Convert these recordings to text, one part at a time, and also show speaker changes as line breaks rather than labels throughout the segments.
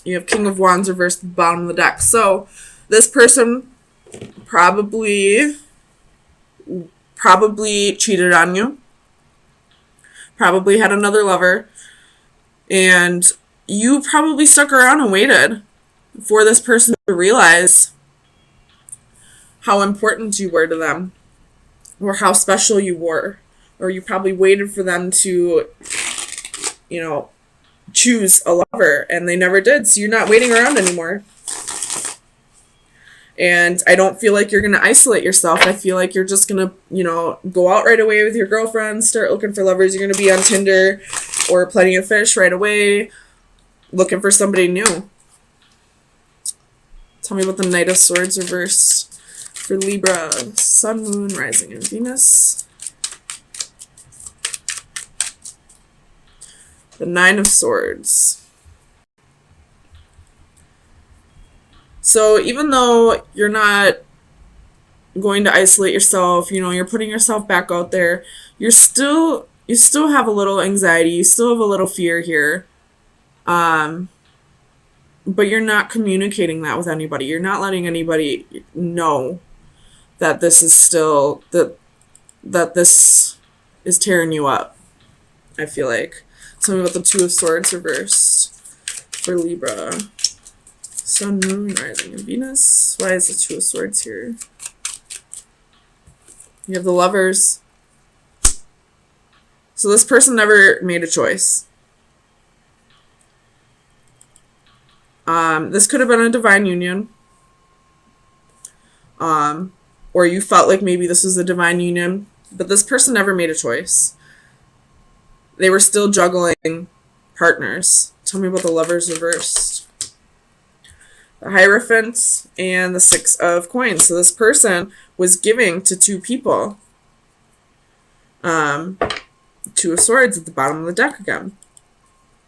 You have King of Wands reversed at the bottom of the deck. So this person probably cheated on you, probably had another lover, and you probably stuck around and waited for this person to realize how important you were to them, or how special you were, or you probably waited for them to, choose a lover, and they never did, so you're not waiting around anymore. And I don't feel like you're going to isolate yourself. I feel like you're just going to, go out right away with your girlfriends, start looking for lovers. You're going to be on Tinder or Plenty of Fish right away, looking for somebody new. Tell me about the Knight of Swords reversed for Libra, Sun, Moon, Rising, and Venus. The Nine of Swords. So even though you're not going to isolate yourself, you're putting yourself back out there, you still have a little anxiety, you still have a little fear here. But you're not communicating that with anybody. You're not letting anybody know that this is still that this is tearing you up, I feel like. Tell me about the Two of Swords reversed for Libra. Sun, Moon, Rising, and Venus. Why is the Two of Swords here? You have the Lovers. So this person never made a choice. This could have been a divine union. Or you felt like maybe this was a divine union. But this person never made a choice. They were still juggling partners. Tell me about the Lovers reversed. The Hierophant and the Six of Coins. So this person was giving to two people. Two of Swords at the bottom of the deck again.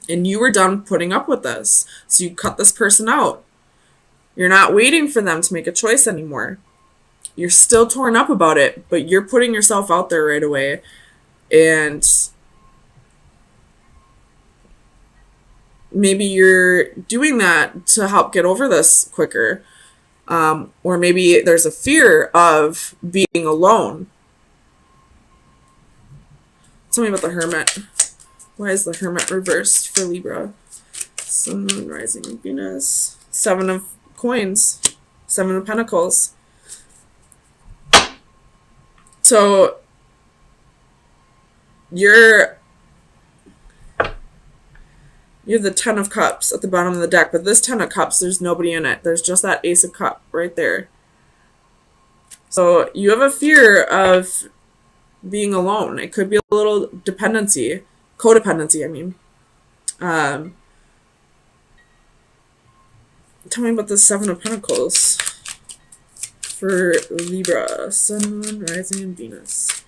And you were done putting up with this. So you cut this person out. You're not waiting for them to make a choice anymore. You're still torn up about it, but you're putting yourself out there right away. And maybe you're doing that to help get over this quicker. Or maybe there's a fear of being alone. Tell me about the Hermit. Why is the Hermit reversed for Libra? Sun, Moon, Rising, and Venus. Seven of Coins. Seven of Pentacles. So you have the Ten of Cups at the bottom of the deck, but this Ten of Cups, there's nobody in it. There's just that Ace of Cups right there. So you have a fear of being alone. It could be a little codependency, I mean. Tell me about the Seven of Pentacles for Libra, Sun, Moon, Rising, and Venus.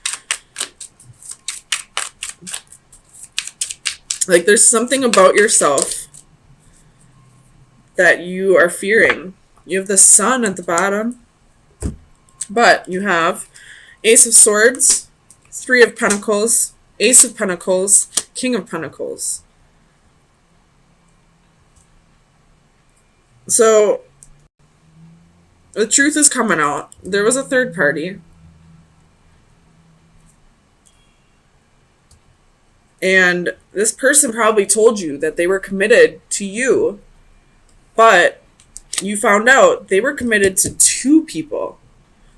Like, there's something about yourself that you are fearing. You have the Sun at the bottom, but you have Ace of Swords, Three of Pentacles, Ace of Pentacles, King of Pentacles. So the truth is coming out. There was a third party. And this person probably told you that they were committed to you, but you found out they were committed to two people.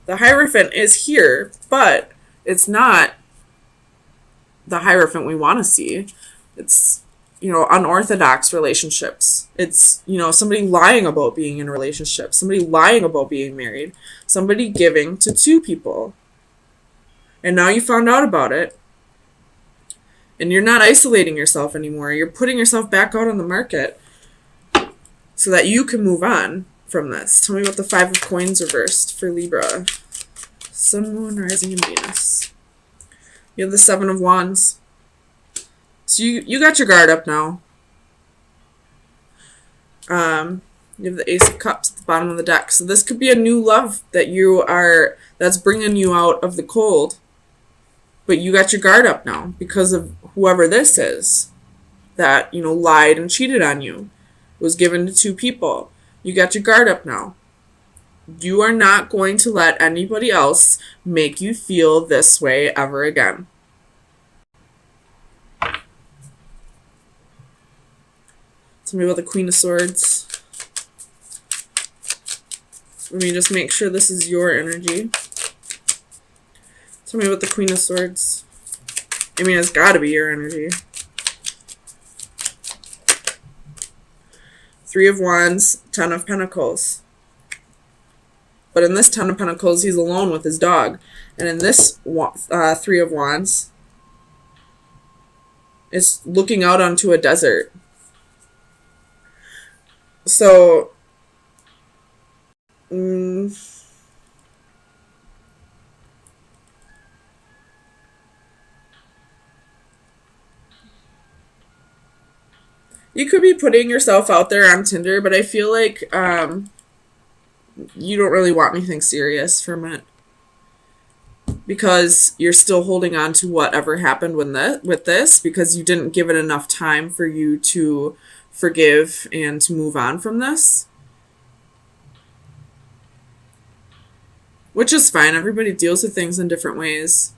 The Hierophant is here, but it's not the Hierophant we want to see. It's, unorthodox relationships. It's, somebody lying about being in a relationship, somebody lying about being married, somebody giving to two people. And now you found out about it. And you're not isolating yourself anymore. You're putting yourself back out on the market so that you can move on from this. Tell me about the Five of Coins reversed for Libra. Sun, Moon, Rising, and Venus. You have the Seven of Wands. So you got your guard up now. You have the Ace of Cups at the bottom of the deck. So this could be a new love that's bringing you out of the cold. But you got your guard up now because of whoever this is that, lied and cheated on you. was given to two people. You got your guard up now. You are not going to let anybody else make you feel this way ever again. Tell me about the Queen of Swords. Let me just make sure this is your energy. Tell me about the Queen of Swords. I mean, it's got to be your energy. Three of Wands, Ten of Pentacles. But in this Ten of Pentacles, he's alone with his dog. And in this Three of Wands, it's looking out onto a desert. So, you could be putting yourself out there on Tinder, but I feel like you don't really want anything serious from it. Because you're still holding on to whatever happened with this, because you didn't give it enough time for you to forgive and to move on from this. Which is fine. Everybody deals with things in different ways.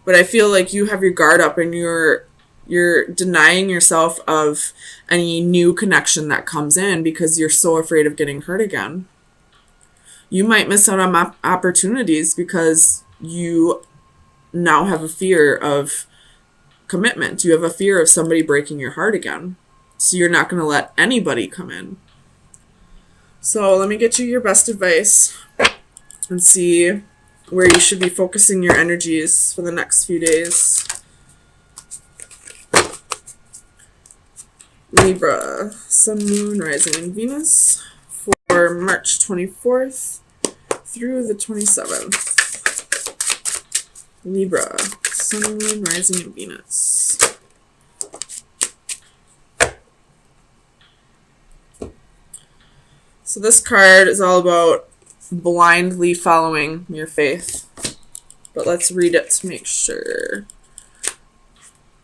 But I feel like you have your guard up and you're denying yourself of any new connection that comes in because you're so afraid of getting hurt again. You might miss out on opportunities because you now have a fear of commitment. You have a fear of somebody breaking your heart again. So you're not going to let anybody come in. So let me get you your best advice and see where you should be focusing your energies for the next few days. Libra, Sun, Moon, Rising, and Venus for March 24th through the 27th. Libra, Sun, Moon, Rising, and Venus. So this card is all about blindly following your faith. But let's read it to make sure.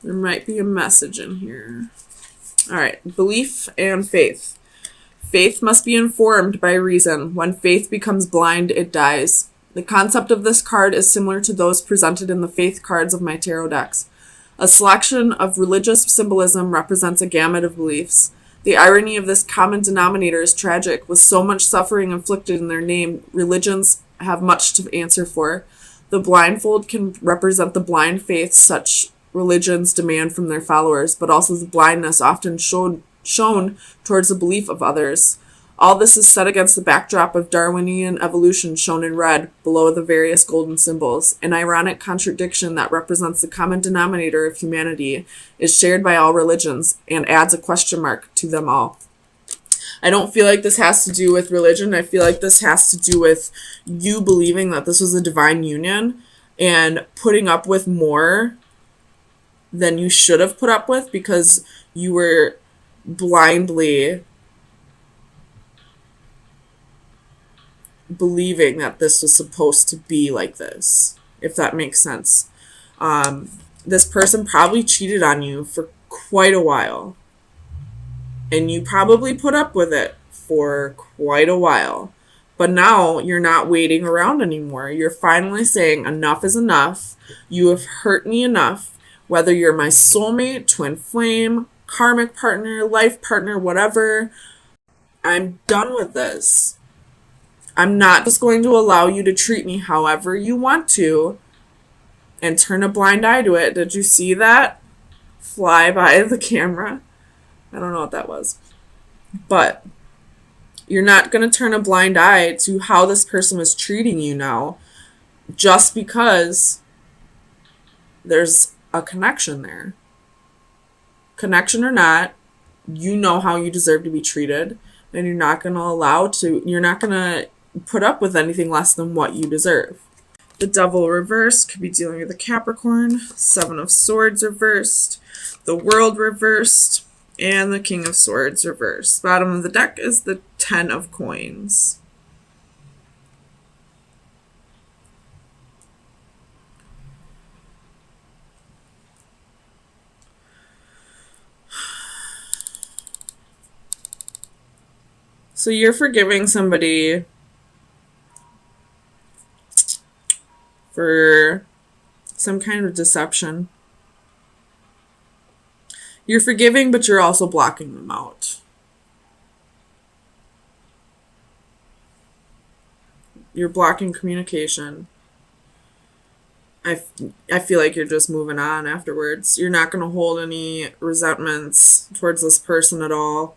There might be a message in here. All right, belief and faith. Faith must be informed by reason. When faith becomes blind, it dies. The concept of this card is similar to those presented in the faith cards of my tarot decks. A selection of religious symbolism represents a gamut of beliefs. The irony of this common denominator is tragic. With so much suffering inflicted in their name, religions have much to answer for. The blindfold can represent the blind faith such religions demand from their followers, but also the blindness often shown towards the belief of others. All this is set against the backdrop of Darwinian evolution shown in red below the various golden symbols. An ironic contradiction that represents the common denominator of humanity is shared by all religions and adds a question mark to them all. I don't feel like this has to do with religion. I feel like this has to do with you believing that this was a divine union and putting up with more than you should have put up with because you were blindly believing that this was supposed to be like this, if that makes sense. This person probably cheated on you for quite a while, and you probably put up with it for quite a while, but now you're not waiting around anymore. You're finally saying enough is enough. You have hurt me enough, whether you're my soulmate, twin flame, karmic partner, life partner, whatever. I'm done with this. I'm not just going to allow you to treat me however you want to and turn a blind eye to it. Did you see that fly by the camera? I don't know what that was. But you're not going to turn a blind eye to how this person was treating you now just because there's a connection there. Connection or not, you know how you deserve to be treated, and you're not going to put up with anything less than what you deserve. The Devil reversed could be dealing with a Capricorn, Seven of Swords reversed, the World reversed, and the King of Swords reversed. Bottom of the deck is the Ten of Coins. So you're forgiving somebody for some kind of deception. You're forgiving, but you're also blocking them out. You're blocking communication. I feel like you're just moving on afterwards. You're not going to hold any resentments towards this person at all,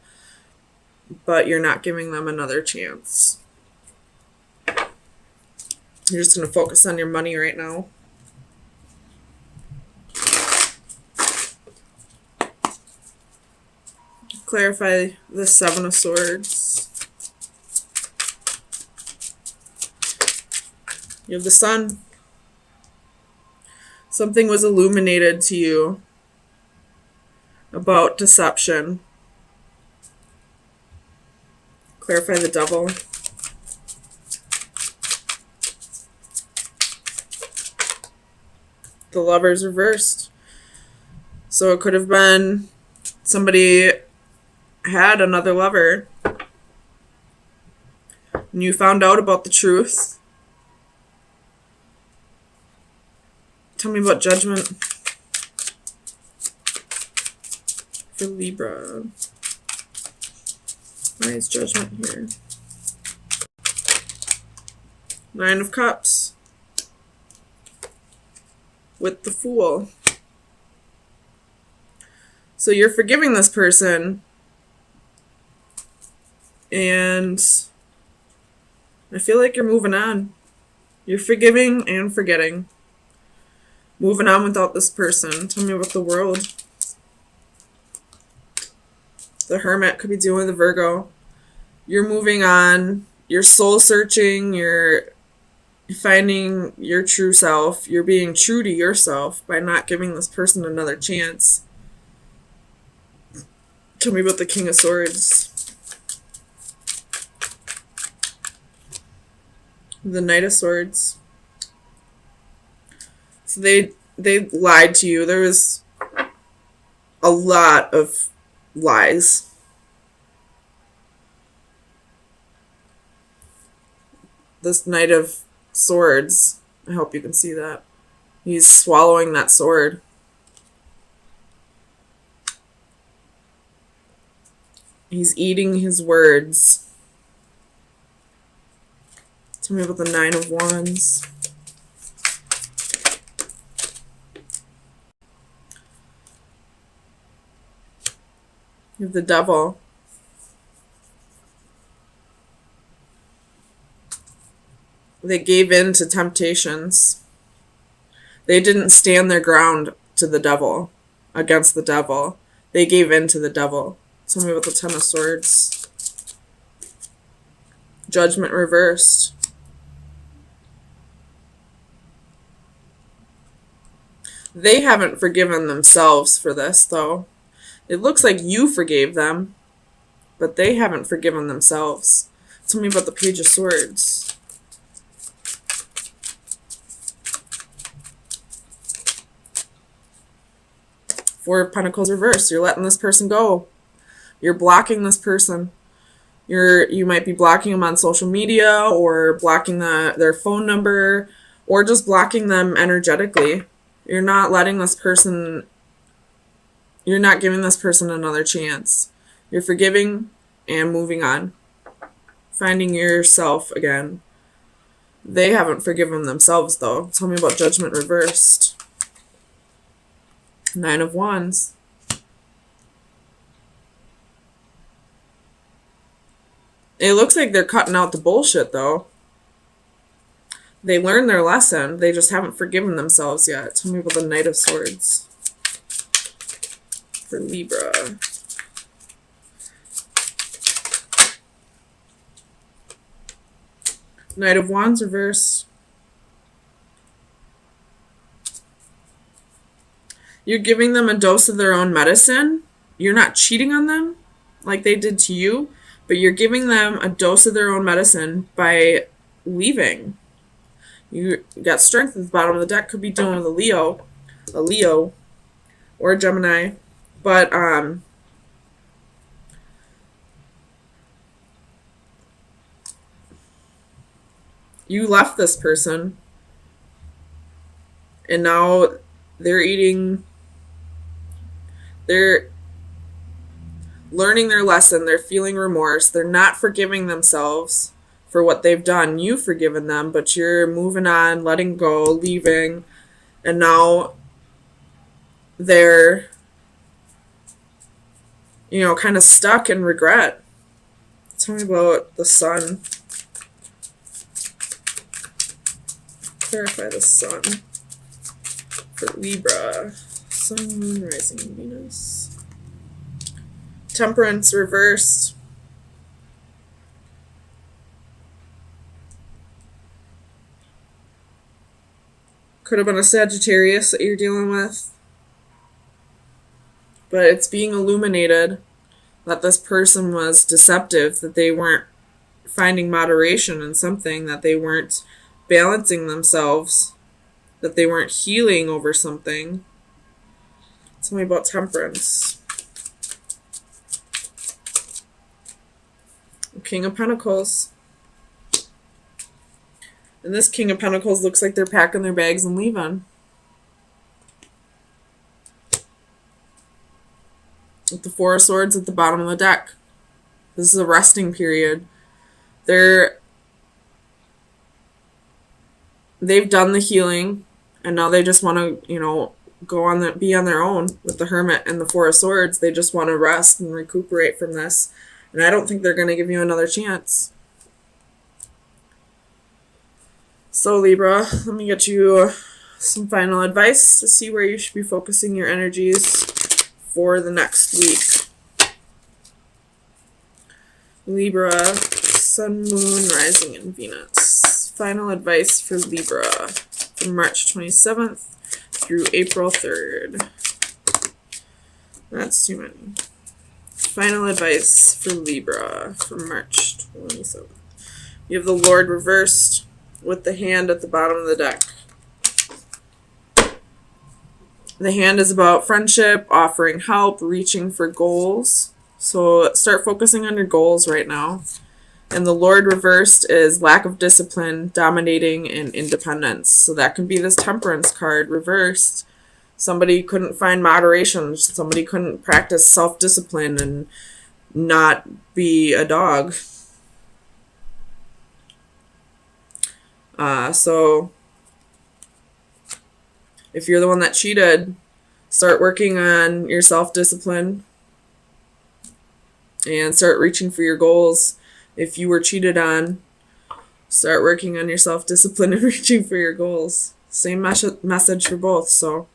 but you're not giving them another chance. You're just going to focus on your money right now. Clarify the Seven of Swords. You have the Sun. Something was illuminated to you about deception. Clarify the Devil. The Lover's reversed. So it could have been somebody had another lover and you found out about the truth. Tell me about Judgment for Libra. Why is Judgment here? Nine of Cups with the Fool. So you're forgiving this person, and I feel like you're moving on. You're forgiving and forgetting. Moving on without this person. Tell me about the World. The Hermit could be dealing with the Virgo. You're moving on. You're soul searching. You're finding your true self. You're being true to yourself by not giving this person another chance. Tell me about the King of Swords. The Knight of Swords. So they lied to you. There was a lot of lies. This Knight of Swords, I hope you can see that. He's swallowing that sword. He's eating his words. Tell me about the Nine of Wands. You have the Devil. They gave in to temptations. They didn't stand their ground to the devil, against the devil. They gave in to the devil. Tell me about the Ten of Swords. Judgment reversed. They haven't forgiven themselves for this, though. It looks like you forgave them, but they haven't forgiven themselves. Tell me about the Page of Swords. Four of Pentacles reversed. You're letting this person go. You're blocking this person. You might be blocking them on social media, or blocking their phone number, or just blocking them energetically. You're not letting this person, you're not giving this person another chance. You're forgiving and moving on. Finding yourself again. They haven't forgiven themselves, though. Tell me about Judgment reversed. Nine of Wands. It looks like they're cutting out the bullshit, though. They learned their lesson. They just haven't forgiven themselves yet. Tell me about the Knight of Swords for Libra. Knight of Wands reversed. You're giving them a dose of their own medicine. You're not cheating on them like they did to you, but you're giving them a dose of their own medicine by leaving. You got Strength at the bottom of the deck. Could be dealing with a Leo, or a Gemini. But You left this person, and now they're they're learning their lesson, they're feeling remorse, they're not forgiving themselves for what they've done. You've forgiven them, but you're moving on, letting go, leaving, and now they're, kind of stuck in regret. Tell me about the sun. Clarify the sun for Libra. Sun, moon, rising, Venus. Temperance reversed. Could have been a Sagittarius that you're dealing with. But it's being illuminated that this person was deceptive, that they weren't finding moderation in something, that they weren't balancing themselves, that they weren't healing over something. Tell me about temperance. King of Pentacles. And this King of Pentacles looks like they're packing their bags and leaving. With the Four of Swords at the bottom of the deck. This is a resting period. They've done the healing, and now they just want to, be on their own with the Hermit and the Four of Swords. They just want to rest and recuperate from this. And I don't think they're going to give you another chance. So Libra, let me get you some final advice to see where you should be focusing your energies for the next week. Libra, Sun, Moon, Rising, and Venus. Final advice for Libra from March 27th through April 3rd. That's too many. Final advice for Libra from March 27th. You have the Lord reversed with the hand at the bottom of the deck. The hand is about friendship, offering help, reaching for goals. So start focusing on your goals right now. And the Lord reversed is lack of discipline, dominating, and independence. So that can be this Temperance card reversed. Somebody couldn't find moderation. Somebody couldn't practice self-discipline and not be a dog. So if you're the one that cheated, start working on your self-discipline and start reaching for your goals. If you were cheated on, start working on your self-discipline and reaching for your goals. Same message for both. So